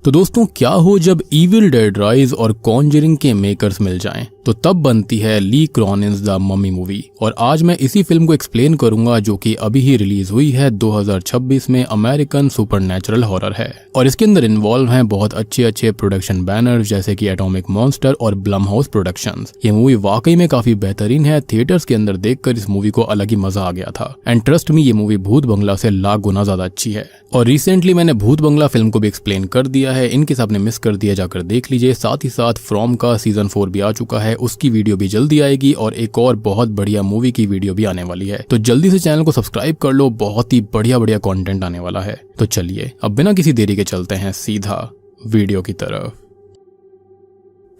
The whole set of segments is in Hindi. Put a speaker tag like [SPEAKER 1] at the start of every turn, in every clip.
[SPEAKER 1] तो दोस्तों क्या हो जब इविल डेड राइज और कॉन्जरिंग के मेकर्स मिल जाएं, तो तब बनती है ली क्रॉनिन्स द ममी मूवी। और आज मैं इसी फिल्म को एक्सप्लेन करूंगा जो कि अभी ही रिलीज हुई है 2026 में। अमेरिकन सुपरनैचुरल हॉरर है और इसके अंदर इन्वॉल्व हैं बहुत अच्छे प्रोडक्शन बैनर्स जैसे कि एटॉमिक मॉन्स्टर और ब्लमहाउस प्रोडक्शंस। ये मूवी वाकई में काफी बेहतरीन है। थिएटर्स के अंदर देखकर इस मूवी को अलग ही मजा आ गया था। एंड ट्रस्ट मी, ये मूवी भूत बंगला से लाख गुना ज्यादा अच्छी है। और रिसेंटली मैंने भूत बंगला फिल्म को भी एक्सप्लेन कर दिया है, इनकेस आपने मिस कर दिया जाकर देख लीजिए। साथ ही साथ फ्रॉम का सीजन 4 भी आ चुका है, उसकी वीडियो भी जल्दी आएगी और एक और बहुत बढ़िया मूवी की वीडियो भी आने वाली है। तो जल्दी से चैनल को सब्सक्राइब कर लो, बहुत ही बढ़िया कंटेंट आने वाला है। तो चलिए अब बिना किसी देरी के चलते हैं सीधा वीडियो की तरफ।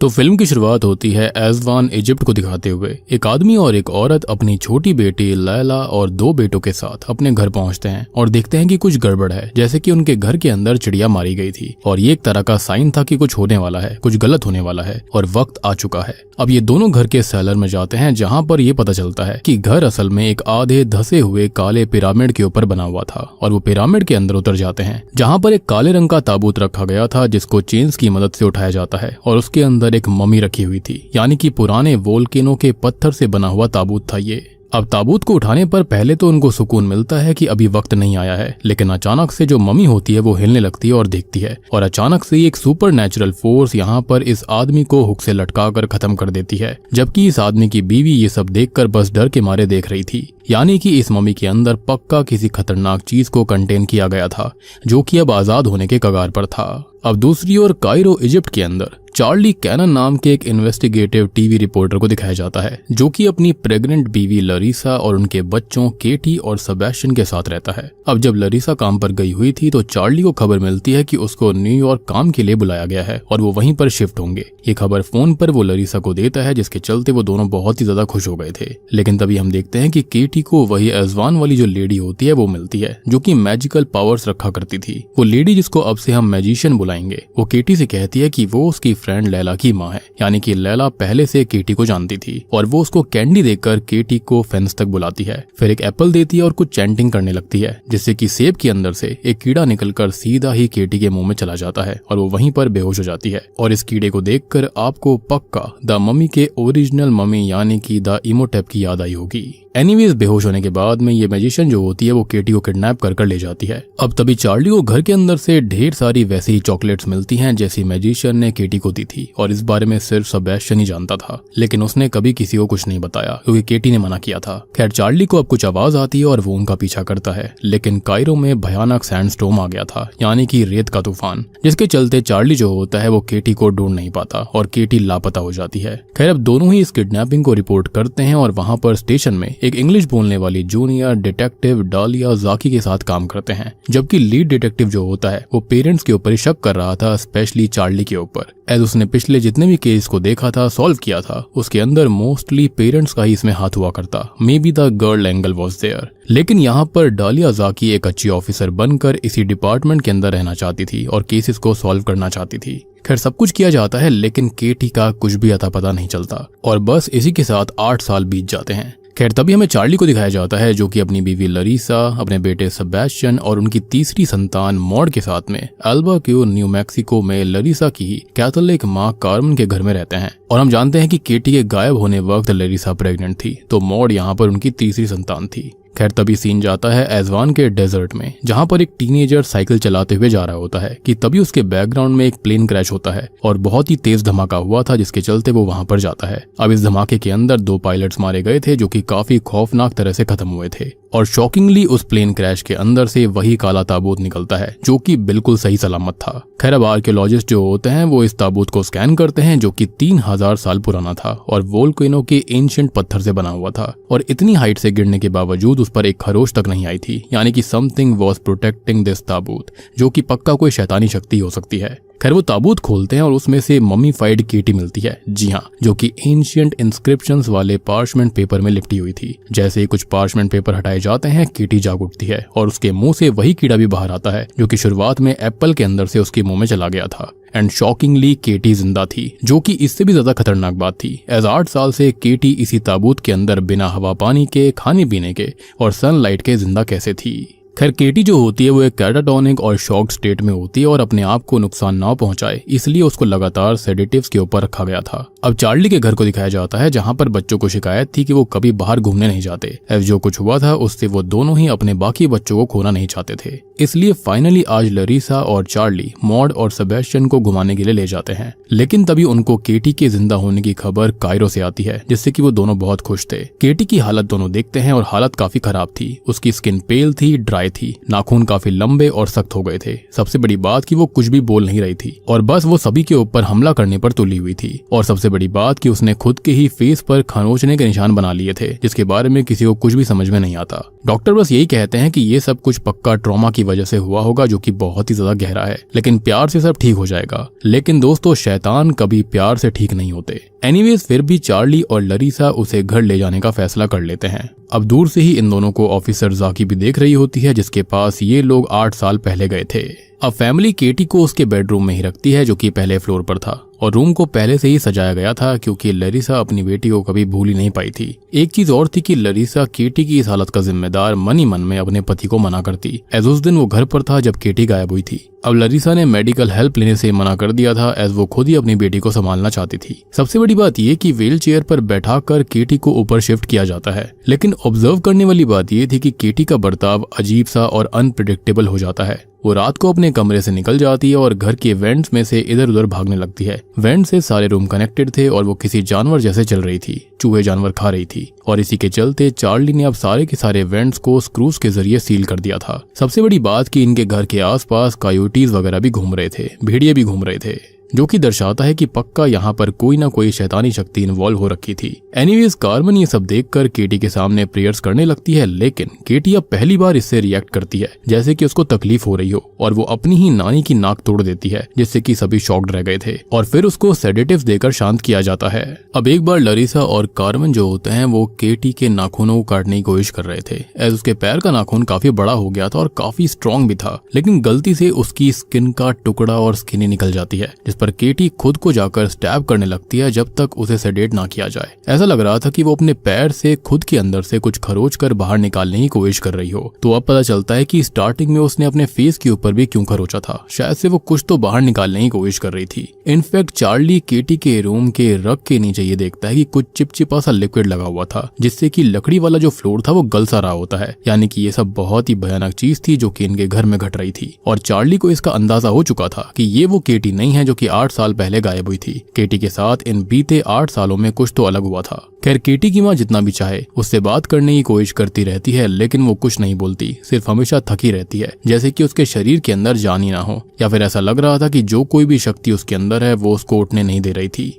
[SPEAKER 1] तो फिल्म की शुरुआत होती है एज़वान इजिप्ट को दिखाते हुए। एक आदमी और एक औरत अपनी छोटी बेटी लैला और 2 बेटों के साथ अपने घर पहुंचते हैं और देखते हैं कि कुछ गड़बड़ है, जैसे कि उनके घर के अंदर चिड़िया मारी गई थी। और ये एक तरह का साइन था कि कुछ होने वाला है, कुछ गलत होने वाला है और वक्त आ चुका है। अब ये दोनों घर के सेलर में जाते हैं जहाँ पर ये पता चलता है कि घर असल में एक आधे धसे हुए काले पिरामिड के ऊपर बना हुआ था। और वो पिरामिड के अंदर उतर जाते हैं जहाँ पर एक काले रंग का ताबूत रखा गया था जिसको चेन्स की मदद से उठाया जाता है और उसके अंदर एक मम्मी रखी हुई थी, यानी कि पुराने वोल्केनो के पत्थर से बना हुआ ताबूत था ये। अब ताबूत को उठाने पर पहले तो उनको सुकून मिलता है कि अभी वक्त नहीं आया है, लेकिन अचानक से जो मम्मी होती है वो हिलने लगती है और देखती है और अचानक से एक सुपर नेचुरल फोर्स यहाँ पर इस आदमी को हुक से लटका कर खत्म कर देती है। जबकि इस आदमी की बीवी ये सब देखकर बस डर के मारे देख रही थी, यानी कि इस मम्मी के अंदर पक्का किसी खतरनाक चीज को कंटेन किया गया था जो कि अब आजाद होने के कगार पर था। अब दूसरी ओर कायरो इजिप्ट के अंदर चार्ली कैनन नाम के एक इन्वेस्टिगेटिव टीवी रिपोर्टर को दिखाया जाता है जो कि अपनी प्रेग्नेंट बीवी लरीसा और उनके बच्चों केटी और सेबेस्टियन के साथ रहता है। अब जब लरीसा काम पर गई हुई थी तो चार्ली को खबर मिलती है कि उसको न्यूयॉर्क काम के लिए बुलाया गया है और वो वहीं पर शिफ्ट होंगे। ये खबर फोन पर वो लरीसा को देता है, जिसके चलते वो दोनों बहुत ही ज्यादा खुश हो गए थे। लेकिन तभी हम देखते हैं कि केटी को वही एज़वान वाली जो लेडी होती है वो मिलती है जो कि मैजिकल पावर्स रखा करती थी। वो लेडी जिसको अब से हम मैजिशियन बुलाएंगे, वो केटी से कहती है कि वो उसकी फ्रेंड लैला की माँ है, यानी कि लैला पहले से केटी को जानती थी और वो उसको कैंडी देकर केटी को फेंस तक बुलाती है। फिर एक एप्पल देती है और कुछ चैंटिंग करने लगती है, जिससे कि सेब के अंदर से एक कीड़ा निकलकर सीधा ही केटी के मुंह में चला जाता है और वो वहीं पर बेहोश हो जाती है। और इस कीड़े को देखकर आपको पक्का द मम्मी के ओरिजिनल मम्मी यानी कि द इमोटेप की याद आई होगी। एनीवेज बेहोश होने के बाद में ये मैजिशियन जो होती है वो केटी को किडनैप कर ले जाती है। अब तभी चार्ली को घर के अंदर से ढेर सारी वैसी ही चॉकलेट्स मिलती हैं जैसी मैजिशियन ने केटी को दी थी और इस बारे में सिर्फ सेबेस्टियन ही जानता था, लेकिन उसने कभी किसी को कुछ नहीं बताया क्योंकि केटी ने मना किया था। खैर चार्ली को अब कुछ आवाज आती है और वो उनका पीछा करता है, लेकिन कायरो में भयानक सैंडस्टॉर्म आ गया था, यानी कि रेत का तूफान, जिसके चलते चार्ली जो होता है वो केटी को ढूंढ नहीं पाता और केटी लापता हो जाती है। खैर अब दोनों ही इस किडनैपिंग को रिपोर्ट करते हैं और वहां पर स्टेशन में एक इंग्लिश बोलने वाली जूनियर डिटेक्टिव डालिया जाकी के साथ काम करते हैं। जबकि लीड डिटेक्टिव जो होता है वो पेरेंट्स के ऊपर ही शक कर रहा था, स्पेशली चार्ली के ऊपर, एज उसने पिछले जितने भी केस को देखा था, सॉल्व किया था, उसके अंदर मोस्टली पेरेंट्स का ही इसमें हाथ हुआ करता। Maybe the girl angle was there. लेकिन यहाँ पर डालिया जाकी एक अच्छी ऑफिसर बनकर इसी डिपार्टमेंट के अंदर रहना चाहती थी और केसेस को सॉल्व करना चाहती थी। खैर सब कुछ किया जाता है, लेकिन केटी का कुछ भी अता पता नहीं चलता और बस इसी के साथ 8 साल बीत जाते हैं। खैर तभी हमें चार्ली को दिखाया जाता है जो कि अपनी बीवी लरीसा, अपने बेटे सेबेस्टियन और उनकी तीसरी संतान मॉड के साथ में अल्बुकर्क न्यू मैक्सिको में लरीसा की कैथोलिक माँ कार्मेन के घर में रहते हैं। और हम जानते हैं कि केटी के गायब होने वक्त लरीसा प्रेग्नेंट थी, तो मॉड यहाँ पर उनकी तीसरी संतान थी। खैर तभी सीन जाता है एज़वान के डेजर्ट में, जहाँ पर एक टीनेजर साइकिल चलाते हुए जा रहा होता है कि तभी उसके बैकग्राउंड में एक प्लेन क्रैश होता है और बहुत ही तेज धमाका हुआ था, जिसके चलते वो वहां पर जाता है। अब इस धमाके के अंदर 2 पायलट्स मारे गए थे जो कि काफी खौफनाक तरह से खत्म हुए थे और शॉकिंगली उस प्लेन क्रैश के अंदर से वही काला ताबूत निकलता है जो कि बिल्कुल सही सलामत था। खैर अब आर्कियोलॉजिस्ट जो होते हैं वो इस ताबूत को स्कैन करते हैं जो कि 3000 साल पुराना था और वोल्केनो के एंशिएंट पत्थर से बना हुआ था और इतनी हाइट से गिरने के बावजूद उस पर एक खरोच तक नहीं आई थी, यानी कि समथिंग वाज प्रोटेक्टिंग दिस ताबूत, जो कि पक्का कोई शैतानी शक्ति हो सकती है। खैर वो ताबूत खोलते हैं और उसमें से मम्मीफाइड केटी मिलती है, जी हाँ, जो कि एंशिएंट इंस्क्रिप्शंस वाले पार्चमेंट पेपर में लिपटी हुई थी। जैसे ही कुछ पार्चमेंट पेपर हटाए जाते हैं केटी जाग उठती है और उसके मुंह से वही कीड़ा भी बाहर आता है जो कि शुरुआत में एप्पल के अंदर से उसके मुंह में चला गया था। एंड शॉकिंगली केटी जिंदा थी, जो कि इससे भी ज्यादा खतरनाक बात थी, एज 8 साल से केटी इसी ताबूत के अंदर बिना हवा पानी के, खाने पीने के और सनलाइट के जिंदा कैसे थी। खैर केटी जो होती है वो एक कैटाटोनिक और शॉक स्टेट में होती है और अपने आप को नुकसान ना पहुंचाए इसलिए उसको लगातार सेडेटिव्स के ऊपर रखा गया था। अब चार्ली के घर को दिखाया जाता है जहां पर बच्चों को शिकायत थी कि वो कभी बाहर घूमने नहीं जाते। अब जो कुछ हुआ था उससे वो दोनों ही अपने बाकी बच्चों को खोना नहीं चाहते थे, इसलिए फाइनली आज लरीसा और चार्ली मॉड और सेबेस्टियन को घुमाने के लिए ले जाते हैं। लेकिन तभी उनको केटी के जिंदा होने की खबर कायरो से आती है जिससे कि वो दोनों बहुत खुश थे। केटी की हालत दोनों देखते हैं और हालत काफी खराब थी। उसकी स्किन पेल थी, ड्राई थी, नाखून काफी लंबे और सख्त हो गए थे। सबसे बड़ी बात कि वो कुछ भी बोल नहीं रही थी और बस वो सभी के ऊपर हमला करने पर तुली हुई थी। और सबसे बड़ी बात कि उसने खुद के ही फेस पर खरोंचने के निशान बना लिए थे जिसके बारे में किसी को कुछ भी समझ में नहीं आता। डॉक्टर बस यही कहते हैं कि ये सब कुछ पक्का ट्रॉमा की वजह से हुआ होगा जो कि बहुत ही ज्यादा गहरा है, लेकिन प्यार से सब ठीक हो जाएगा। लेकिन दोस्तों शैतान कभी प्यार से ठीक नहीं होते। एनीवेज फिर भी चार्ली और लरीसा उसे घर ले जाने का फैसला कर लेते हैं। अब दूर से ही इन दोनों को ऑफिसर जाकी भी देख रही होती है जिसके पास ये लोग 8 साल पहले गए थे। अब फैमिली केटी को उसके बेडरूम में ही रखती है जो कि पहले फ्लोर पर था और रूम को पहले से ही सजाया गया था क्योंकि लरीसा अपनी बेटी को कभी भूल ही नहीं पाई थी। एक चीज और थी कि लरीसा केटी की इस हालत का जिम्मेदार मन ही मन में अपने पति को मना करती, एज उस दिन वो घर पर था जब केटी गायब हुई थी। अब लरीसा ने मेडिकल हेल्प लेने से मना कर दिया था एज वो खुद ही अपनी बेटी को संभालना चाहती थी। सबसे बड़ी बात ये कि व्हील चेयर पर बैठाकर केटी को ऊपर शिफ्ट किया जाता है, लेकिन ऑब्जर्व करने वाली बात ये थी कि केटी का बर्ताव अजीब सा और अनप्रिडिक्टेबल हो जाता है। वो रात को अपने कमरे से निकल जाती है और घर के वेंट्स में से इधर उधर भागने लगती है। वेंट से सारे रूम कनेक्टेड थे और वो किसी जानवर जैसे चल रही थी, चूहे जानवर खा रही थी। और इसी के चलते चार्ली ने अब सारे के सारे वेंट्स को स्क्रूज के जरिए सील कर दिया था। सबसे बड़ी बात कि इनके घर के आसपास कायोटीज वगैरह भी घूम रहे थे, भेड़िए भी घूम रहे थे, जो कि दर्शाता है कि पक्का यहाँ पर कोई ना कोई शैतानी शक्ति इन्वॉल्व हो रखी थी। एनीवेज कार्मेन ये सब देखकर केटी के सामने प्रेयर्स करने लगती है, लेकिन केटी अब पहली बार इससे रिएक्ट करती है जैसे कि उसको तकलीफ हो रही हो और वो अपनी ही नानी की नाक तोड़ देती है जिससे कि सभी शॉक्ड रह गए थे और फिर उसको सेडेटिव्स देकर शांत किया जाता है। अब एक बार लरीसा और कार्मेन जो होते हैं वो केटी के नाखूनों को काटने की कोशिश कर रहे थे एज उसके पैर का नाखून काफी बड़ा हो गया था और काफी स्ट्रॉन्ग भी था, लेकिन गलती से उसकी स्किन का टुकड़ा और स्किन निकल जाती है जिस पर केटी खुद को जाकर स्टैब करने लगती है जब तक उसे सेडेट ना किया जाए। ऐसा लग रहा था कि वो अपने पैर से खुद के अंदर से कुछ खरोच कर बाहर निकालने की कोशिश कर रही हो। तो अब पता चलता है कि स्टार्टिंग में उसने अपने फेस के ऊपर भी क्यों खरोचा था, शायद से वो कुछ तो बाहर निकालने की कोशिश कर रही थी। इनफैक्ट चार्ली केटी के रूम के रग के नीचे ये देखता है कि कुछ चिपचिपा सा लिक्विड लगा हुआ था जिससे कि लकड़ी वाला जो फ्लोर था वो गल सा रहा होता है, यानी कि ये सब बहुत ही भयानक चीज थी जो कि इनके घर में घट रही थी। और चार्ली को इसका अंदाजा हो चुका था कि ये वो केटी नहीं है जो कि 8 साल पहले गायब हुई थी। केटी के साथ इन बीते 8 सालों में कुछ तो अलग हुआ था। खैर केटी की माँ जितना भी चाहे उससे बात करने की कोशिश करती रहती है, लेकिन वो कुछ नहीं बोलती, सिर्फ हमेशा थकी रहती है जैसे कि उसके शरीर के अंदर जान ही ना हो, या फिर ऐसा लग रहा था कि जो कोई भी शक्ति उसके अंदर है वो उसको उठने नहीं दे रही थी।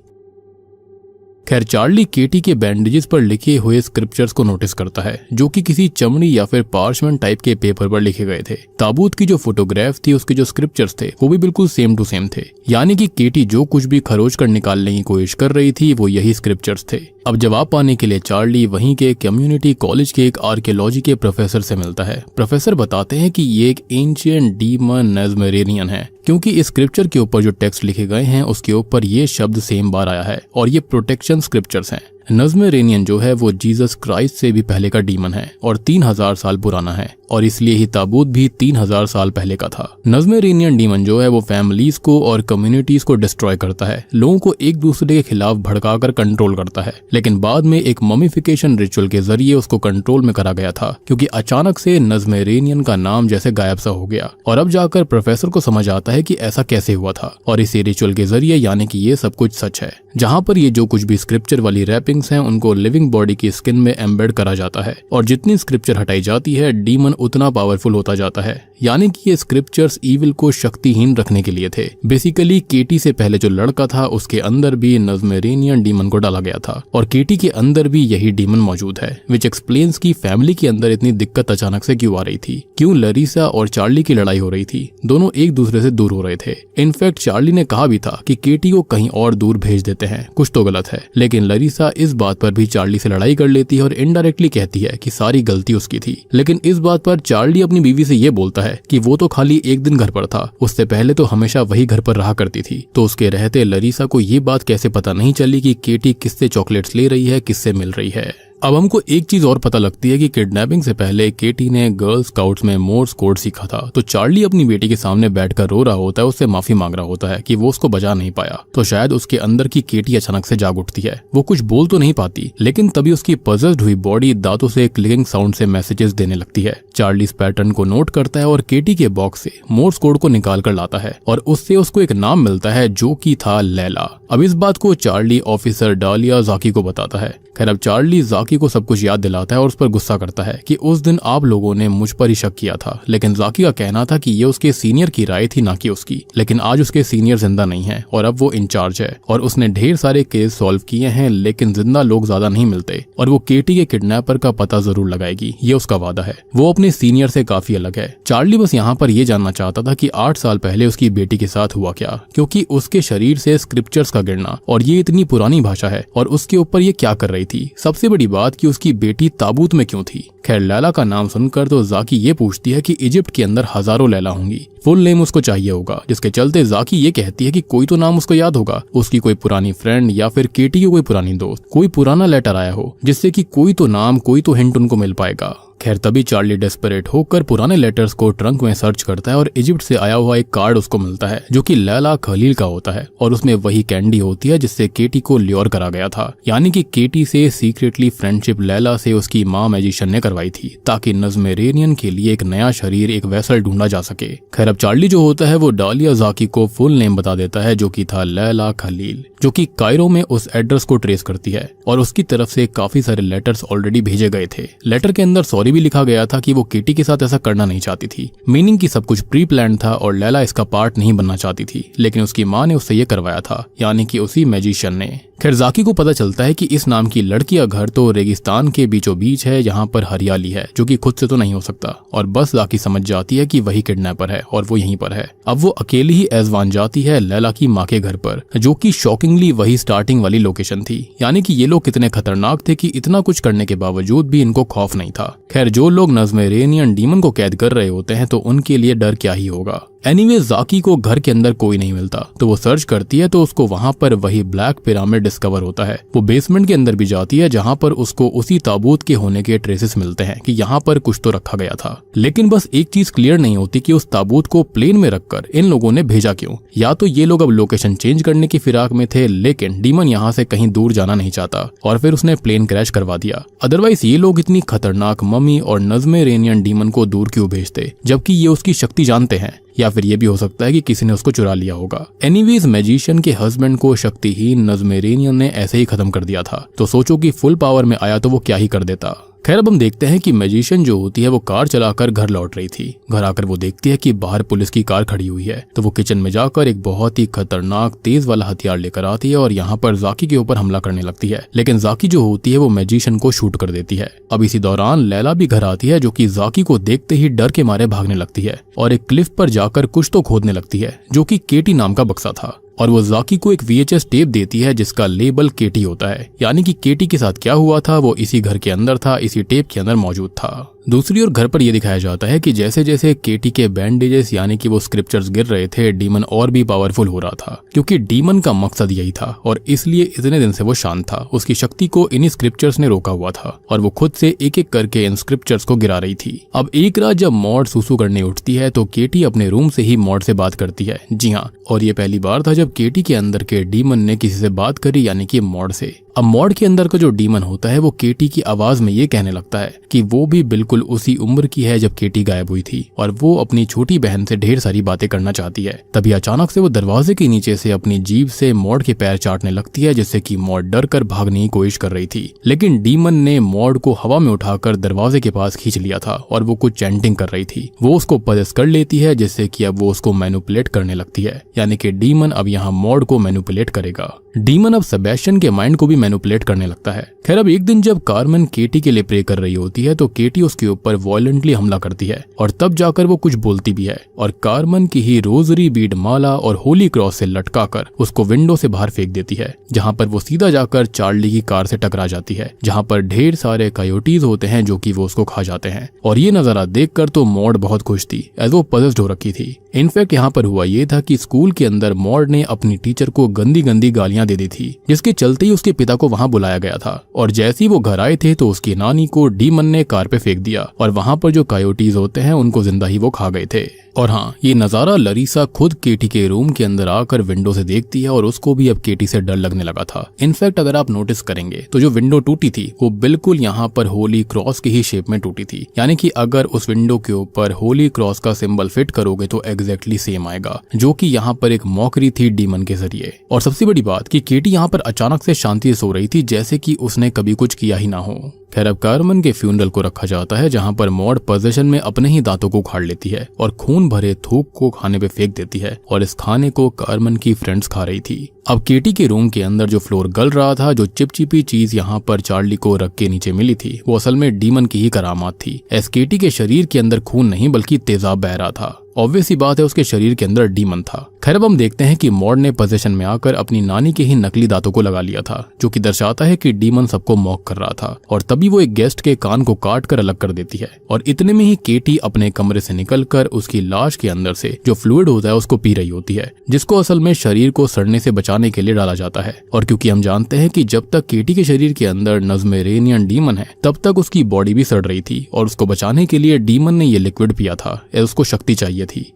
[SPEAKER 1] खैर चार्ली केटी के बैंडेजेस पर लिखे हुए स्क्रिप्चर्स को नोटिस करता है जो कि किसी चमड़ी या फिर पार्चमेंट टाइप के पेपर पर लिखे गए थे। ताबूत की जो फोटोग्राफ थी उसके जो स्क्रिप्चर्स थे वो भी बिल्कुल सेम टू सेम थे, यानी कि केटी जो कुछ भी खरोच कर निकालने की कोशिश कर रही थी वो यही स्क्रिप्चर्स थे। अब जवाब पाने के लिए चार्ली वहीं के कम्युनिटी कॉलेज के एक आर्कियोलॉजी के प्रोफेसर से मिलता है। प्रोफेसर बताते हैं कि ये एक एंशिएंट डीमन नेज़मेरेनियन है, क्योंकि इस स्क्रिप्चर के ऊपर जो टेक्स्ट लिखे गए हैं उसके ऊपर ये शब्द सेम बार आया है और ये प्रोटेक्शन स्क्रिप्चर्स हैं। नेज़मेरेनियन जो है वो जीसस क्राइस्ट से भी पहले का डीमन है और 3000 साल पुराना है और इसलिए ही ताबूत भी 3000 साल पहले का था। नेज़मेरेनियन डीमन जो है वो फैमिलीज को और कम्युनिटीज को डिस्ट्रॉय करता है, लोगों को एक दूसरे के खिलाफ भड़काकर कंट्रोल करता है, लेकिन बाद में एक ममिफिकेशन रिचुअल के जरिए उसको कंट्रोल में करा गया था क्योंकि अचानक से नेज़मेरेनियन का नाम जैसे गायब सा हो गया। और अब जाकर प्रोफेसर को समझ आता है कि ऐसा कैसे हुआ था और इसी रिचुअल के जरिए यानी कि ये सब कुछ सच है, जहाँ पर ये जो कुछ भी स्क्रिप्चर वाली रैपिंग्स हैं उनको लिविंग बॉडी की स्किन में एम्बेड करा जाता है और जितनी स्क्रिप्चर हटाई जाती है डीमन उतना पावरफुल होता जाता है, यानी कि ये स्क्रिप्चर्स ईविल को शक्तिहीन रखने के लिए थे। बेसिकली केटी से पहले जो लड़का था उसके अंदर भी नेज़मेरेनियन डीमन को डाला गया था और केटी के अंदर भी यही डीमन मौजूद है, विच एक्सप्लेन्स की फैमिली के अंदर इतनी दिक्कत अचानक से क्यों आ रही थी, क्यों लरीसा और चार्ली की लड़ाई हो रही थी, दोनों एक दूसरे से दूर हो रहे थे। इनफैक्ट चार्ली ने कहा भी था कि केटी को कहीं और दूर भेज देते हैं, कुछ तो गलत है, लेकिन लरीसा इस बात पर भी चार्ली से लड़ाई कर लेती है और इनडायरेक्टली कहती है कि सारी गलती उसकी थी। लेकिन इस बात पर चार्ली अपनी बीवी से ये बोलता है कि वो तो खाली एक दिन घर पर था, उससे पहले तो हमेशा वही घर पर रहा करती थी। तो उसके रहते लरीसा को ये बात कैसे पता नहीं चली कि केटी किससे चॉकलेट्स ले रही है, किससे मिल रही है। अब हमको एक चीज और पता लगती है कि किडनैपिंग से पहले केटी ने गर्ल स्काउट्स में मोर्स कोड सीखा था। तो चार्ली अपनी बेटी के सामने बैठकर रो रहा होता है, उससे माफी मांग रहा होता है कि वो उसको बचा नहीं पाया। तो शायद उसके अंदर की केटी अचानक से जाग उठती है। वो कुछ बोल तो नहीं पाती, लेकिन तभी उसकी पजल्ड हुई बॉडी दांतों से क्लिकिंग साउंड से मैसेजेस देने लगती है। चार्ली इस पैटर्न को नोट करता है और केटी के बॉक्स से मोर्स कोड को निकाल कर लाता है और उससे उसको एक नाम मिलता है जो कि था लैला। अब इस बात को चार्ली ऑफिसर डालिया जाकी को बताता है। खैर अब चार्ली जाकी को सब कुछ याद दिलाता है और उस पर गुस्सा करता है कि उस दिन आप लोगों ने मुझ पर ही शक किया था, लेकिन जाकी का कहना था कि ये उसके सीनियर की राय थी, ना कि उसकी। लेकिन आज उसके सीनियर जिंदा नहीं है और अब वो इंचार्ज है और उसने ढेर सारे केस सॉल्व किए हैं, लेकिन जिंदा लोग ज्यादा नहीं मिलते और वो केटी के किडनैपर का पता जरूर लगाएगी, ये उसका वादा है। वो अपने सीनियर से काफी अलग है। चार्ली बस यहाँ पर ये जानना चाहता था कि 8 साल पहले उसकी बेटी के साथ हुआ क्या, क्योंकि उसके शरीर से स्क्रिप्चर्स का गिरना और ये इतनी पुरानी भाषा है और उसके ऊपर ये क्या कर रही थी। सबसे बड़ी बात कि उसकी बेटी ताबूत में क्यों थी। खैर लैला का नाम सुनकर तो जाकी ये पूछती है कि इजिप्ट के अंदर हजारों लैला होंगी, फुल नेम उसको चाहिए होगा, जिसके चलते जाकी ये कहती है कि कोई तो नाम उसको याद होगा, उसकी कोई पुरानी फ्रेंड या फिर केटी की कोई पुरानी दोस्त, कोई पुराना लेटर आया हो जिससे कि कोई तो नाम, कोई तो हिंट उनको मिल पाएगा। खैर तभी चार्ली डेस्परेट होकर पुराने लेटर्स को ट्रंक में सर्च करता है और इजिप्ट से आया हुआ एक कार्ड उसको मिलता है जो कि लैला खलील का होता है और उसमें वही कैंडी होती है जिससे केटी को ल्योर करा गया था। यानी कि केटी से सीक्रेटली फ्रेंडशिप लैला से उसकी माँ मैजिशियन ने करवाई थी ताकि नज़्मेरेनियन के लिए एक नया शरीर, एक वेसल ढूंढा जा सके। खैर अब चार्ली जो होता है वो डालिया जाकी को फुल नेम बता देता है जो कि था लैला खलील, जो कि कायरो में उस एड्रेस को ट्रेस करती है और उसकी तरफ से काफी सारे लेटर्स ऑलरेडी भेजे गए थे। लेटर के अंदर सॉरी भी लिखा गया था कि वो केटी के साथ ऐसा करना नहीं चाहती थी, मीनिंग कि सब कुछ प्री प्लान था और लैला इसका पार्ट नहीं बनना चाहती थी, लेकिन उसकी माँ ने उससे ये करवाया था, यानी कि उसी मैजिशियन ने। खैर जाकी को पता चलता है कि इस नाम की लड़की का घर तो रेगिस्तान के बीचों बीच है, यहाँ पर हरियाली है, जो कि खुद से तो नहीं हो सकता। और बस जाकी समझ जाती है कि वही किडनैपर है और वो यहीं पर है। अब वो अकेली ही एजवान जाती है लैला की माँ के घर पर, जो कि शॉकिंगली वही स्टार्टिंग वाली लोकेशन थी। यानी कि ये लोग कितने खतरनाक थे कि इतना कुछ करने के बावजूद भी इनको खौफ नहीं था। खैर जो लोग नज़्मेरेनियन डीमन को कैद कर रहे होते हैं तो उनके लिए डर क्या ही होगा। एनीवे जाकी को घर के अंदर कोई नहीं मिलता, तो वो सर्च करती है तो उसको वहाँ पर वही ब्लैक पिरामिड डिस्कवर होता है। वो बेसमेंट के अंदर भी जाती है जहाँ पर उसको उसी ताबूत के होने के ट्रेसेस मिलते हैं कि यहाँ पर कुछ तो रखा गया था। लेकिन बस एक चीज क्लियर नहीं होती कि उस ताबूत को प्लेन में रखकर इन लोगों ने भेजा क्यों। या तो ये लोग अब लोकेशन चेंज करने की फिराक में थे, लेकिन डीमन यहाँ से कहीं दूर जाना नहीं चाहता और फिर उसने प्लेन क्रैश करवा दिया। अदरवाइज ये लोग इतनी खतरनाक मम्मी और नज़्मेरेनियन डीमन को दूर क्यों भेजते, जबकि ये उसकी शक्ति जानते हैं। या फिर ये भी हो सकता है कि किसी ने उसको चुरा लिया होगा। एनीवेज मैजिशियन के हस्बैंड को शक्तिहीन नज़्मेरेनियन ने ऐसे ही खत्म कर दिया था, तो सोचो कि फुल पावर में आया तो वो क्या ही कर देता। खैर अब हम देखते हैं कि मैजिशियन जो होती है वो कार चलाकर घर लौट रही थी। घर आकर वो देखती है कि बाहर पुलिस की कार खड़ी हुई है, तो वो किचन में जाकर एक बहुत ही खतरनाक तेज वाला हथियार लेकर आती है और यहाँ पर जाकी के ऊपर हमला करने लगती है। लेकिन जाकी जो होती है वो मैजिशियन को शूट कर देती है। अब इसी दौरान लैला भी घर आती है, जो कि जाकी को देखते ही डर के मारे भागने लगती है और एक क्लिफ पर जाकर कुछ तो खोदने लगती है, जो कि केटी नाम का बक्सा था। और वो जाकी को एक VHS टेप देती है जिसका लेबल केटी होता है, यानी कि केटी के साथ क्या हुआ था वो इसी घर के अंदर था, इसी टेप के अंदर मौजूद था। दूसरी ओर घर पर यह दिखाया जाता है कि जैसे जैसे केटी के बैंडेजेस यानी कि वो स्क्रिप्चर्स गिर रहे थे, डीमन और भी पावरफुल हो रहा था, क्योंकि डीमन का मकसद यही था और इसलिए इतने दिन से वो शांत था। उसकी शक्ति को इन्हीं स्क्रिप्चर्स ने रोका हुआ था और वो खुद से एक एक करके इन स्क्रिप्चर्स को गिरा रही थी। अब एक रात जब मॉड सुसु करने उठती है तो केटी अपने रूम से ही मॉड से बात करती है। जी हाँ, और ये पहली बार था जब केटी के अंदर के डीमन ने किसी से बात करी, यानी कि मॉड से। अब मॉड के अंदर का जो डीमन होता है वो केटी की आवाज में ये कहने लगता है कि वो भी बिल्कुल उसी उम्र की है जब केटी गायब हुई थी और वो अपनी छोटी बहन से ढेर सारी बातें करना चाहती है। तभी अचानक से वो दरवाजे के नीचे से अपनी जीभ से मॉड के पैर चाटने लगती है, जिससे कि मॉड डर कर भागने की कोशिश कर रही थी। लेकिन डीमन ने मॉड को हवा में उठाकर दरवाजे के पास खींच लिया था और वो कुछ चैंटिंग कर रही थी। वो उसको पजेस कर लेती है, जिससे कि अब वो उसको मैनिपुलेट करने लगती है, यानी कि डीमन अब यहाँ मॉड को मैनिपुलेट करेगा। डीमन अब सेबेस्टियन के माइंड को भी मैनिपुलेट करने लगता है। खैर अब एक दिन जब कार्मेन केटी के लिए प्रे कर रही होती है तो केटी उसके ऊपर वायलेंटली हमला करती है और तब जाकर वो कुछ बोलती भी है और कार्मेन की ही रोजरी बीड माला और होली क्रॉस से लटकाकर उसको विंडो से बाहर फेंक देती है, जहाँ पर वो सीधा जाकर चार्ली की कार से टकरा जाती है, जहाँ पर ढेर सारे कयोटीज होते हैं जो कि वो उसको खा जाते हैं। और ये नजारा देखकर तो मॉड बहुत खुश थी, एज वो पजेस्ड हो रखी थी। इनफैक्ट यहाँ पर हुआ ये था कि स्कूल के अंदर मॉड ने अपनी टीचर को गंदी गंदी गालियां दे दी थी, जिसके चलते ही उसके पिता को वहां बुलाया गया था। और जैसे ही वो घर आए थे तो उसकी नानी को डीमन ने कार पे फेंक दिया और वहां पर जो कायोटीज होते हैं उनको जिंदा ही वो खा गए थे। और हाँ, ये नजारा लरीसा खुद केटी के रूम के अंदर आकर विंडो से देखती है और उसको भी अब केटी से डर लगने लगा था। इनफैक्ट अगर आप नोटिस करेंगे तो जो विंडो टूटी थी वो बिल्कुल यहाँ पर होली क्रॉस की ही शेप में टूटी थी, यानी कि अगर उस विंडो के ऊपर होली क्रॉस का सिंबल फिट करोगे तो एग्जैक्टली सेम आएगा, जो कि यहाँ पर एक मॉकरी थी डीमन के जरिए। और सबसे बड़ी बात कि केटी यहाँ पर अचानक से शांति से सो रही थी जैसे कि उसने कभी कुछ किया ही ना हो। खैर, अब कार्मन के फ्यूनरल को रखा जाता है जहां पर मॉड पोजीशन में अपने ही दांतों को उखाड़ लेती है और खून भरे थूक को खाने पे फेंक देती है और इस खाने को कार्मन की फ्रेंड्स खा रही थी। अब केटी के रूम के अंदर जो फ्लोर गल रहा था, जो चिपचिपी चीज यहाँ पर चार्ली को रख के नीचे मिली थी, वो असल में डीमन की ही करामात थी। एस केटी के शरीर के अंदर खून नहीं बल्कि तेजाब बह रहा था। ऑब्वियस ही बात है उसके शरीर के अंदर डीमन था। खैर, अब हम देखते हैं कि मॉड ने पोजीशन में आकर अपनी नानी के ही नकली दांतों को लगा लिया था, जो कि दर्शाता है कि डीमन सबको मॉक कर रहा था। और तभी वो एक गेस्ट के कान को काट कर अलग कर देती है और इतने में ही केटी अपने कमरे से निकलकर उसकी लाश के अंदर से जो फ्लूइड होता है उसको पी रही होती है, जिसको असल में शरीर को सड़ने से बचाने के लिए डाला जाता है। और क्योंकि हम जानते हैं कि जब तक केटी के शरीर के अंदर नज़्मेरेनियन डीमन है तब तक उसकी बॉडी भी सड़ रही थी और उसको बचाने के लिए डीमन ने ये लिक्विड पिया था, उसको शक्ति चाहिए थी।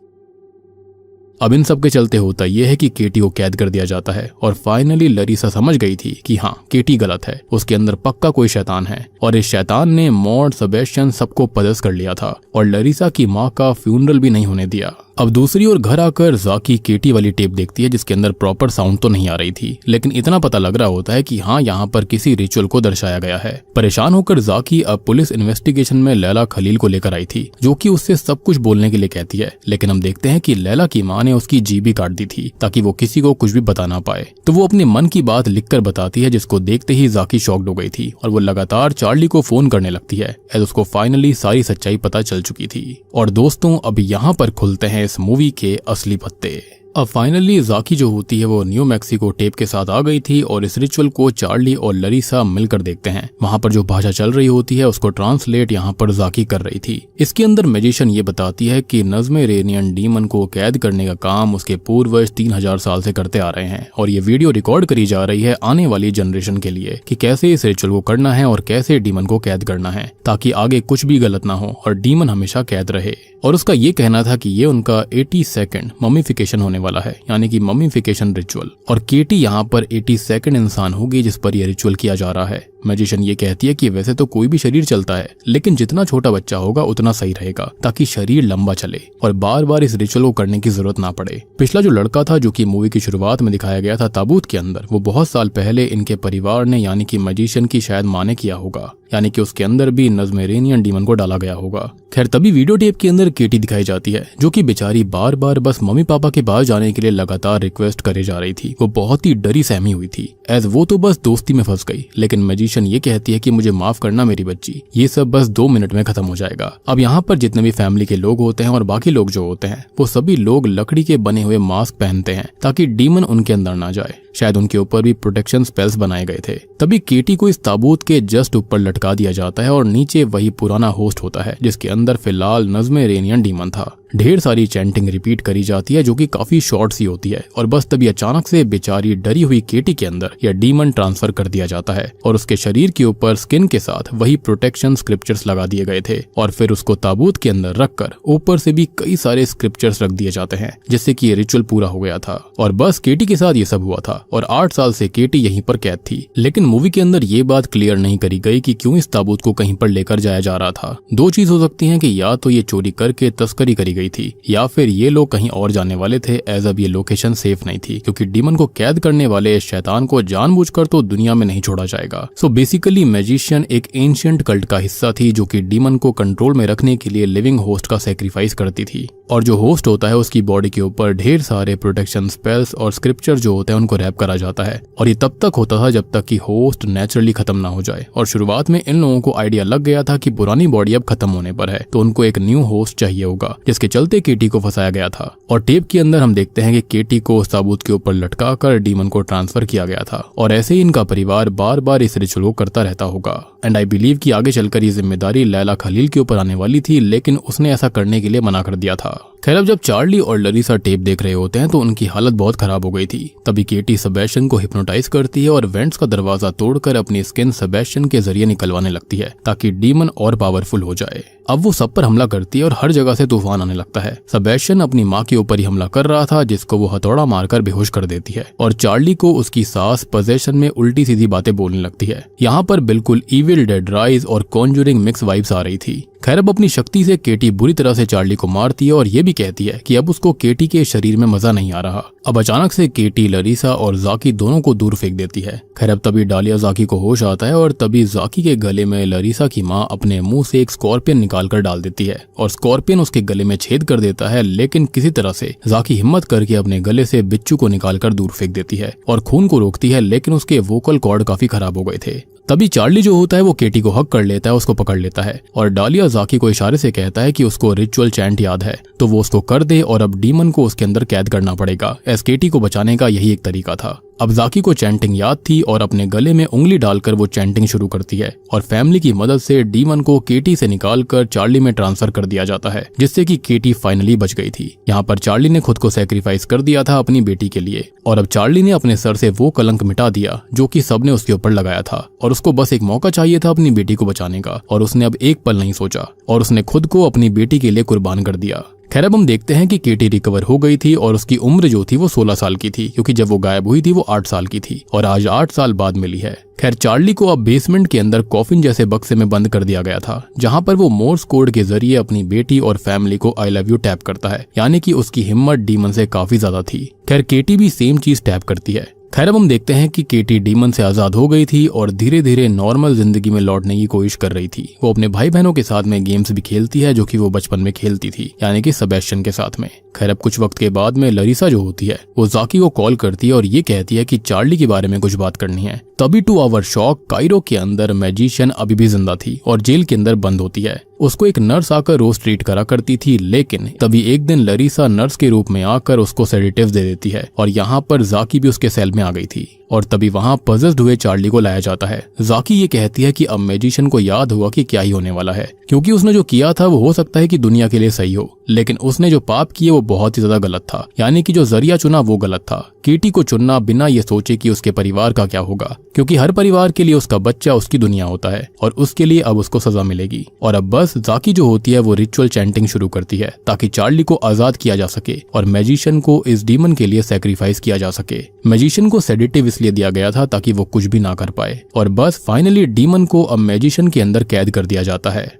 [SPEAKER 1] अब इन सब के चलते होता यह है कि केटी को कैद कर दिया जाता है और फाइनली लरीसा समझ गई थी कि हाँ, केटी गलत है, उसके अंदर पक्का कोई शैतान है और इस शैतान ने मॉड, सेबेस्टियन सबको पदस्थ कर लिया था और लरीसा की माँ का फ्यूनरल भी नहीं होने दिया। अब दूसरी ओर घर आकर जाकी केटी वाली टेप देखती है जिसके अंदर प्रॉपर साउंड तो नहीं आ रही थी, लेकिन इतना पता लग रहा होता है कि हाँ, यहाँ पर किसी रिचुअल को दर्शाया गया है। परेशान होकर जाकी अब पुलिस इन्वेस्टिगेशन में लैला खलील को लेकर आई थी, जो कि उससे सब कुछ बोलने के लिए कहती है। लेकिन हम देखते हैं कि लैला की माँ ने उसकी जीभ भी काट दी थी ताकि वो किसी को कुछ भी बता ना पाए। तो वो अपने मन की बात लिखकर बताती है, जिसको देखते ही जाकी शॉक्ड हो गई थी और वो लगातार चार्ली को फोन करने लगती है एज उसको फाइनली सारी सच्चाई पता चल चुकी थी। और दोस्तों, अब यहाँ पर खुलते हैं इस मूवी के असली पत्ते। अब फाइनली जाकी जो होती है वो न्यू मैक्सिको टेप के साथ आ गई थी और इस रिचुअल को चार्ली और लरीसा मिलकर देखते हैं। वहां पर जो भाषा चल रही होती है उसको ट्रांसलेट यहाँ पर जाकी कर रही थी। इसके अंदर मैजिशियन ये बताती है कि नज़्मेरेनियन डीमन को कैद करने का काम उसके पूर्वज 3000 साल से करते आ रहे हैं और ये वीडियो रिकॉर्ड करी जा रही है आने वाली जनरेशन के लिए कि कैसे इस रिचुअल को करना है और कैसे डीमन को कैद करना है ताकि आगे कुछ भी गलत ना हो और डीमन हमेशा कैद रहे। और उसका ये कहना था कि ये उनका 82nd ममीफिकेशन होने वाला है, यानी कि ममीफिकेशन रिचुअल। और केटी यहाँ पर 82nd इंसान होगी जिस पर यह रिचुअल किया जा रहा है। मैजिशियन ये कहती है कि वैसे तो कोई भी शरीर चलता है, लेकिन जितना छोटा बच्चा होगा उतना सही रहेगा ताकि शरीर लंबा चले और बार बार इस रिचुअल को करने की जरूरत ना पड़े। पिछला जो लड़का था जो कि मूवी की शुरुआत में दिखाया गया था ताबूत के अंदर, वो बहुत साल पहले इनके परिवार ने यानी कि मैजिशियन की शायद माँ ने किया होगा, यानी कि उसके अंदर भी नज़्मेरेनियन डीमन को डाला गया होगा। खैर, तभी वीडियो टेप के अंदर केटी दिखाई जाती है जो कि बेचारी बार बार बस मम्मी पापा के पास जाने के लिए लगातार रिक्वेस्ट करे जा रही थी। वो बहुत ही डरी सहमी हुई थी एज वो तो बस दोस्ती में फंस गई। लेकिन मैजिशियन ये कहती है कि मुझे माफ करना मेरी बच्ची, ये सब बस 2 मिनट में खत्म हो जाएगा। अब यहाँ पर जितने भी फैमिली के लोग होते हैं और बाकी लोग जो होते हैं वो सभी लोग लकड़ी के बने हुए मास्क पहनते हैं ताकि डीमन उनके अंदर ना जाए। शायद उनके ऊपर भी प्रोटेक्शन स्पेल्स बनाए गए थे। तभी केटी को इस ताबूत के जस्ट ऊपर लटका दिया जाता है और नीचे वही पुराना होस्ट होता है जिसके अंदर फिलहाल नज़्मेरेनियन डीमन था। ढेर सारी चैंटिंग रिपीट करी जाती है जो कि काफी शॉर्ट सी होती है और बस तभी अचानक से बेचारी डरी हुई केटी के अंदर यह डीमन ट्रांसफर कर दिया जाता है और उसके शरीर के ऊपर स्किन के साथ वही प्रोटेक्शन स्क्रिप्चर्स लगा दिए गए थे और फिर उसको ताबूत के अंदर रखकर ऊपर से भी कई सारे स्क्रिप्चर्स रख दिए जाते हैं जिससे कि ये रिचुअल पूरा हो गया था। और बस केटी के साथ ये सब हुआ था और 8 साल से केटी यहीं पर कैद थी। लेकिन मूवी के अंदर ये बात क्लियर नहीं करी गई कि क्यों इस ताबूत को कहीं पर लेकर जाया जा रहा था। 2 चीज हो सकती है कि या तो ये चोरी करके तस्करी करी गई थी या फिर ये लोग कहीं और जाने वाले थे एज अब ये लोकेशन सेफ नहीं थी, क्योंकि डीमन को कैद करने वाले शैतान को जानबूझकर तो दुनिया में नहीं छोड़ा जाएगा। सो बेसिकली मैजिशियन एक एंशिएंट कल्ट का हिस्सा थी जो कि डीमन को कंट्रोल में रखने के लिए लिविंग होस्ट का सैक्रिफाइस करती थी। और जो होस्ट होता है उसकी बॉडी के ऊपर ढेर सारे प्रोटेक्शन स्पेल्स और स्क्रिप्चर जो होते हैं उनको रैप करा जाता है और ये तब तक होता था जब तक कि होस्ट नेचुरली खत्म ना हो जाए। और शुरुआत में इन लोगों को आइडिया लग गया था कि पुरानी बॉडी अब खत्म होने पर है तो उनको एक न्यू होस्ट चाहिए होगा जिसके चलते केटी को फंसाया गया था। और टेप के अंदर हम देखते हैं कि केटी को ताबूत के ऊपर लटका कर डीमन को ट्रांसफर किया गया था और ऐसे ही इनका परिवार बार बार इस रिचुअल को करता रहता होगा। एंड आई बिलीव कि आगे चलकर ये जिम्मेदारी लैला खलील के ऊपर आने वाली थी, लेकिन उसने ऐसा करने के लिए मना कर दिया था। खैर, अब जब चार्ली और लरीसा टेप देख रहे होते हैं तो उनकी हालत बहुत खराब हो गई थी। तभी केटी सेबेस्टियन को हिप्नोटाइज करती है और वेंट्स का दरवाजा तोड़कर अपनी स्किन सेबेस्टियन के जरिए निकलवाने लगती है ताकि डीमन और पावरफुल हो जाए। अब वो सब पर हमला करती है और हर जगह से तूफान आने लगता है। सेबेस्टियन अपनी माँ के ऊपर ही हमला कर रहा था, जिसको वो हथौड़ा मारकर बेहोश कर देती है और चार्ली को उसकी सास पोजेशन में उल्टी सीधी बातें बोलने लगती है। यहाँ पर बिल्कुल इविल डेड राइज और कॉन्जरिंग मिक्स वाइब्स आ रही थी। खैर, अब अपनी शक्ति से केटी बुरी तरह से चार्ली को मारती है और ये भी कहती है कि अब उसको केटी के शरीर में मजा नहीं आ रहा। अब अचानक से केटी लरीसा और जाकी दोनों को दूर फेंक देती है। खैर, अब तभी डालिया जाकी को होश आता है और तभी जाकी के गले में लरीसा की माँ अपने मुंह से एक स्कॉर्पियन निकाल कर डाल देती है और स्कॉर्पियन उसके गले में छेद कर देता है, लेकिन किसी तरह से जाकी हिम्मत करके अपने गले से बिच्छू को निकालकर दूर फेंक देती है और खून को रोकती है, लेकिन उसके वोकल कॉर्ड काफी खराब हो गए थे। तभी चार्ली जो होता है वो केटी को हक कर लेता है, उसको पकड़ लेता है और डालिया जाकी को इशारे से कहता है कि उसको रिचुअल चैंट याद है तो वो उसको कर दे और अब डीमन को उसके अंदर कैद करना पड़ेगा। एस केटी को बचाने का यही एक तरीका था। अब जाकी को चैंटिंग याद थी और अपने गले में उंगली डालकर वो चैंटिंग शुरू करती है और फैमिली की मदद से डीमन को केटी से निकालकर चार्ली में ट्रांसफर कर दिया जाता है, जिससे कि केटी फाइनली बच गई थी। यहाँ पर चार्ली ने खुद को सैक्रिफाइस कर दिया था अपनी बेटी के लिए और अब चार्ली ने अपने सर से वो कलंक मिटा दिया जो कि सबने उसके ऊपर लगाया था और उसको बस एक मौका चाहिए था अपनी बेटी को बचाने का और उसने अब एक पल नहीं सोचा और उसने खुद को अपनी बेटी के लिए कुर्बान कर दिया। खैर, अब हम देखते हैं कि केटी रिकवर हो गई थी और उसकी उम्र जो थी वो 16 साल की थी, क्योंकि जब वो गायब हुई थी वो 8 साल की थी और आज 8 साल बाद मिली है। खैर, चार्ली को अब बेसमेंट के अंदर कॉफिन जैसे बक्से में बंद कर दिया गया था, जहां पर वो मोर्स कोड के जरिए अपनी बेटी और फैमिली को आई लव यू टैप करता है, यानी कि उसकी हिम्मत डीमन से काफी ज्यादा थी। खैर, केटी भी सेम चीज टैप करती है। खैर, अब हम देखते हैं कि केटी डीमन से आजाद हो गई थी और धीरे धीरे नॉर्मल जिंदगी में लौटने की कोशिश कर रही थी। वो अपने भाई बहनों के साथ में गेम्स भी खेलती है जो कि वो बचपन में खेलती थी, यानी कि सेबेस्टियन के साथ में। खैर, अब कुछ वक्त के बाद में लरीसा जो होती है वो जाकी को कॉल करती है और ये कहती है कि चार्ली के बारे में कुछ बात करनी है। तभी टू आवर शॉक कायरो के अंदर मैजिशियन अभी भी जिंदा थी और जेल के अंदर बंद होती है। उसको एक नर्स आकर रोज ट्रीट करा करती थी, लेकिन तभी एक दिन लरीसा नर्स के रूप में आकर उसको सेडेटिव्स दे देती है और यहाँ पर जाकी भी उसके सेल में आ गई थी और तभी वहाँ पजेस्ड हुए चार्ली को लाया जाता है। जाकी ये कहती है कि अब मैजिशियन को याद हुआ कि क्या ही होने वाला है, क्योंकि उसने जो किया था वो हो सकता है कि दुनिया के लिए सही हो, लेकिन उसने जो पाप किए वो बहुत ही ज्यादा गलत था, यानी कि जो जरिया चुना वो गलत था। केटी को चुनना बिना ये सोचे कि उसके परिवार का क्या होगा, क्योंकि हर परिवार के लिए उसका बच्चा उसकी दुनिया होता है और उसके लिए अब उसको सजा मिलेगी। और अब बस जाकी जो होती है वो रिचुअल चैंटिंग शुरू करती है ताकि चार्ली को आजाद किया जा सके और मैजिशियन को इस डीमन के लिए सैक्रिफाइस किया जा सके। मैजिशियन को सेडेटिव इसलिए दिया गया था ताकि वो कुछ भी ना कर पाए और बस फाइनली डीमन को अब मैजिशियन के अंदर कैद कर दिया जाता है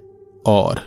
[SPEAKER 1] और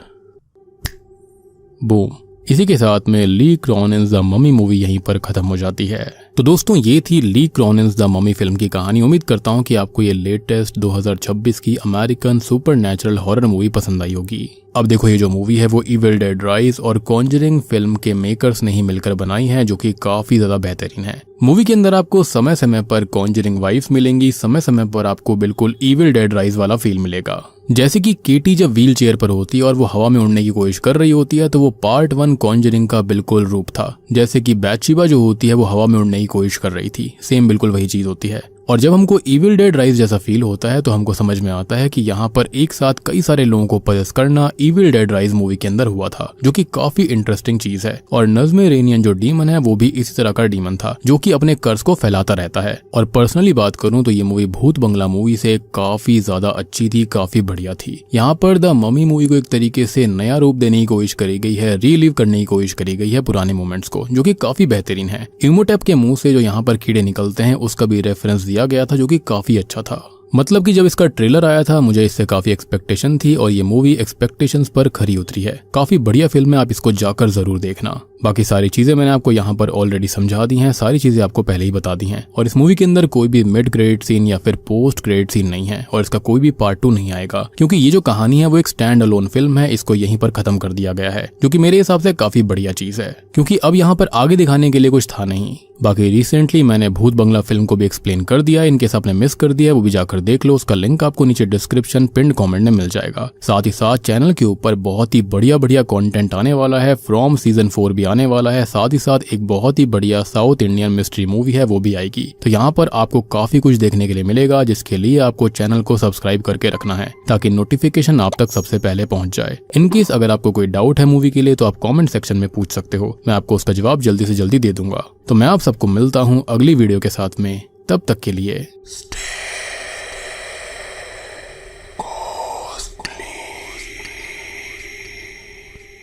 [SPEAKER 1] बूम, इसी के साथ में ली क्रॉनिन्स द ममी मूवी यहीं पर खत्म हो जाती है। तो दोस्तों, ये थी ली क्रॉनिन्स द ममी फिल्म की कहानी। उम्मीद करता हूँ कि आपको ये लेटेस्ट 2026 की अमेरिकन सुपरनैचुरल हॉरर मूवी पसंद आई होगी। अब देखो, ये जो मूवी है वो इविल डेड राइज और कॉन्जरिंग फिल्म के मेकर्स ने ही मिलकर बनाई है, जो कि काफी ज्यादा बेहतरीन है। मूवी के अंदर आपको समय समय पर कॉन्जरिंग वाइफ्स मिलेंगी, समय समय पर आपको बिल्कुल इविल डेड राइज वाला फील मिलेगा। जैसे कि केटी जब व्हील चेयर पर होती है और वो हवा में उड़ने की कोशिश कर रही होती है तो वो पार्ट 1 कॉन्जरिंग का बिल्कुल रूप था। जैसे कि बैथशेबा जो होती है वो हवा में उड़ने की कोशिश कर रही थी, सेम बिल्कुल वही चीज होती है। और जब हमको इविल डेड राइज जैसा फील होता है तो हमको समझ में आता है कि यहाँ पर एक साथ कई सारे लोगों को पजेस करना इविल डेड राइज मूवी के अंदर हुआ था, जो कि काफी इंटरेस्टिंग चीज है। और नज़्म रेनियन जो डीमन है वो भी इसी तरह का डीमन था जो कि अपने कर्ज को फैलाता रहता है। और पर्सनली बात करूं तो ये मूवी भूत बंगला मूवी से काफी ज्यादा अच्छी थी, काफी बढ़िया थी। यहाँ पर द ममी मूवी को एक तरीके से नया रूप देने की कोशिश करी गई है, रीलिव करने की कोशिश करी गई है पुराने मोमेंट्स को, जो कि काफी बेहतरीन है। इमोटेप के मुंह से जो यहाँ पर कीड़े निकलते हैं उसका भी रेफरेंस दिया गया था, जो कि काफी अच्छा था। मतलब कि जब इसका ट्रेलर आया था मुझे इससे काफी एक्सपेक्टेशन थी और ये मूवी एक्सपेक्टेशंस पर खरी उतरी है। काफी बढ़िया फिल्म है, आप इसको जाकर जरूर देखना। बाकी सारी चीजें मैंने आपको यहाँ पर ऑलरेडी समझा दी हैं, सारी चीजें आपको पहले ही बता दी हैं। और इस मूवी के अंदर कोई भी मिड क्रेडिट सीन या फिर पोस्ट क्रेडिट सीन नहीं है और इसका कोई भी पार्ट 2 नहीं आएगा, क्योंकि ये जो कहानी है वो एक स्टैंड अलोन फिल्म है। इसको यहीं पर खत्म कर दिया गया है, जो कि मेरे हिसाब से काफी बढ़िया चीज है, क्योंकि अब यहाँ पर आगे दिखाने के लिए कुछ था नहीं। बाकी रिसेंटली मैंने भूत बंगला फिल्म को भी एक्सप्लेन कर दिया है, इनकेस आपने मिस कर दिया है वो भी जाकर देख लो, उसका लिंक आपको नीचे डिस्क्रिप्शन पिन कमेंट में मिल जाएगा। साथ ही साथ चैनल के ऊपर बहुत ही बढ़िया कंटेंट आने वाला है, फ्रॉम सीजन 4 भी आने वाला है। साथ ही साथ एक बहुत ही बढ़िया साउथ इंडियन मिस्ट्री मूवी है वो भी आएगी। तो यहाँ पर आपको काफी कुछ देखने के लिए मिलेगा, जिसके लिए आपको चैनल को सब्सक्राइब करके रखना है ताकि नोटिफिकेशन आप तक सबसे पहले पहुंच जाए। इनकेस अगर आपको कोई डाउट है मूवी के लिए तो आप कॉमेंट सेक्शन में पूछ सकते हो, मैं आपको उसका जवाब जल्दी से जल्दी दे दूंगा। तो मैं आप सबको मिलता हूँ अगली वीडियो के साथ में, तब तक के लिए